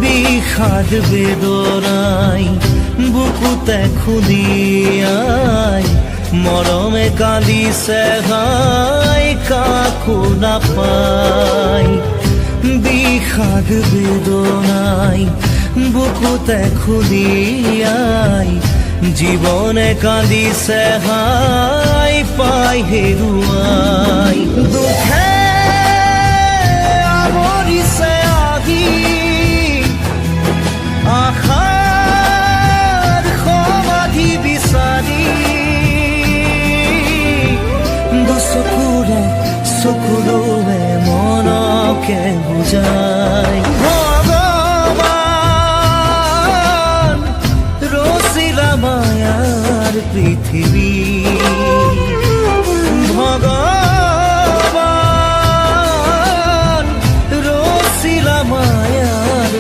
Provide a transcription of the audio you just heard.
বিষাদ বেদনাই বুকুতে খুলিয়াই মৰমে কান্দিছে হাই কাকো নাপাই। বিষাদ বেদনাই বুকুতে খুলিয়াই জীবনে কান্দিছে হাই পাই হেৰুৱাই। দুখে আৱৰিছে আহি আশাৰ সমাধি বিচাৰি দুচকুৰে চকুৰে মনকে বুজাই। ভগৱান ৰচিলা মায়াৰ পৃথিৱী